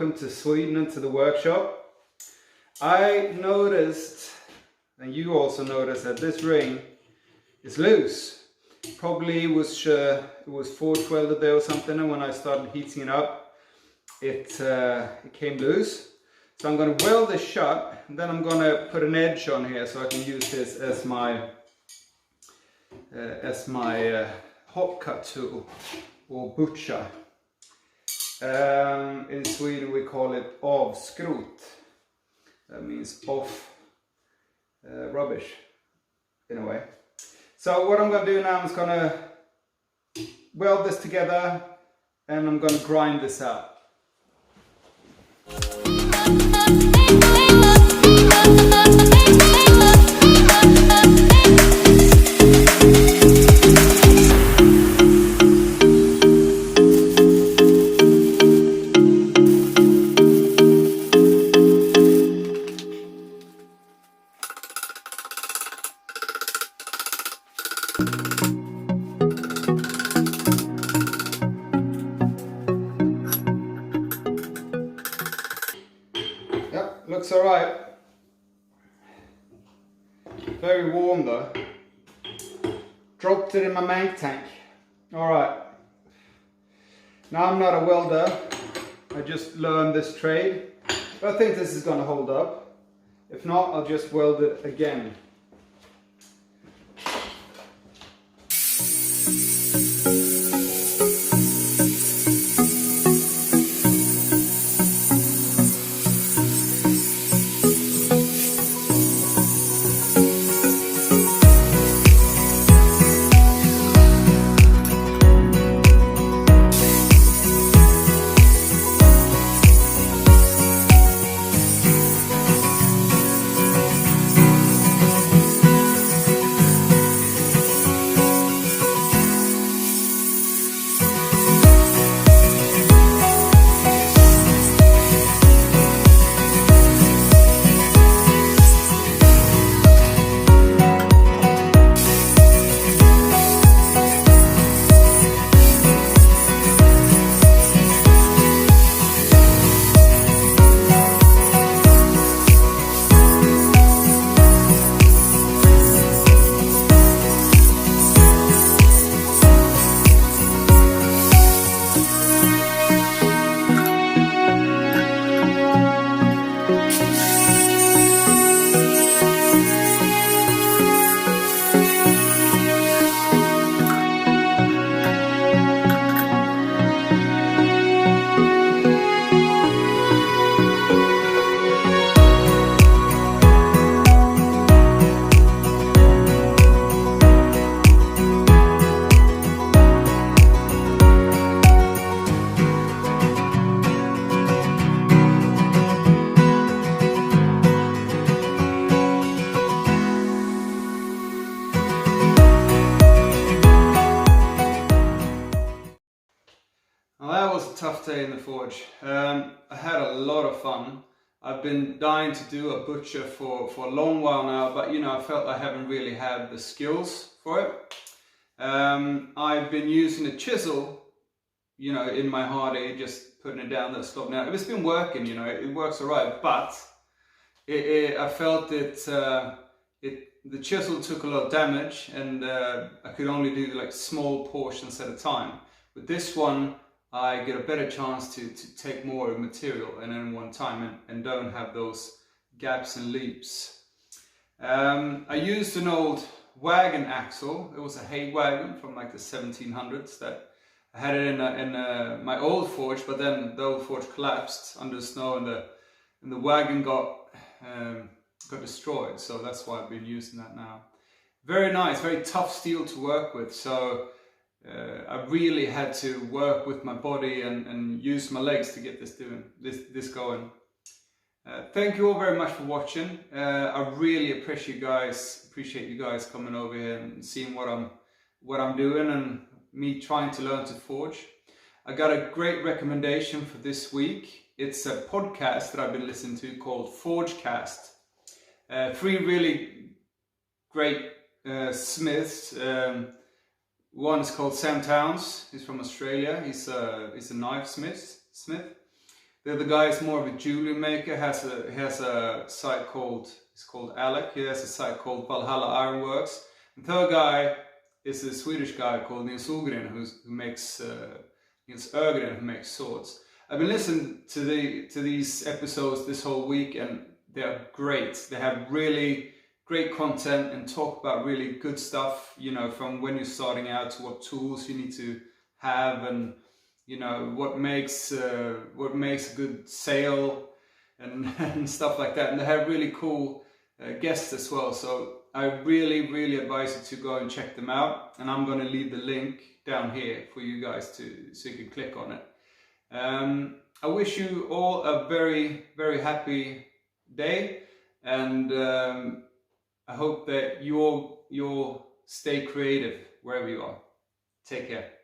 welcome to Sweden and to the workshop. I noticed, and you also noticed, that this ring is loose. Probably it was 412 a day or something, and when I started heating it up, it came loose. So I'm going to weld this shut, and then I'm going to put an edge on here so I can use this as my hot cut tool or butcher. In Sweden we call it avskrot. That means off rubbish in a way. So what I'm going to do now is going to weld this together and I'm going to grind this out. Looks alright. Very warm though. Dropped it in my mank tank. Alright. Now I'm not a welder. I just learned this trade. But I think this is going to hold up. If not, I'll just weld it again. Well, that was a tough day in the forge. I had a lot of fun. I've been dying to do a butcher for a long while now, but you know, I felt I haven't really had the skills for it. I've been using a chisel, you know, in my hardy, just putting it down that slot now. It's been working, you know, it works alright, but I felt the chisel took a lot of damage and I could only do like small portions at a time. With this one, I get a better chance to take more material and in one time and don't have those gaps and leaps. I used an old wagon axle. It was a hay wagon from like the 1700s that I had it in my old forge, but then the old forge collapsed under the snow and the wagon got destroyed. So that's why I've been using that now. Very nice, very tough steel to work with. So I really had to work with my body and use my legs to get this going. Thank you all very much for watching. I really appreciate you guys coming over here and seeing what I'm doing and me trying to learn to forge. I got a great recommendation for this week. It's a podcast that I've been listening to called Forgecast. 3 really great smiths. One is called Sam Towns. He's from Australia. He's a knife smith. The other guy is more of a jewelry maker. He has a site called, it's called Alec. He has a site called Valhalla Ironworks. The third guy is a Swedish guy called Nils Ogren, who makes Nils Ögren, who makes swords. I've been listening to these episodes this whole week, and they're great. They have really great content and talk about really good stuff, you know, from when you're starting out to what tools you need to have, and you know what makes a good sail and stuff like that. And they have really cool guests as well. So I really advise you to go and check them out. And I'm going to leave the link down here for you guys so you can click on it. I wish you all a very happy day, and I hope that you all stay creative wherever you are. Take care.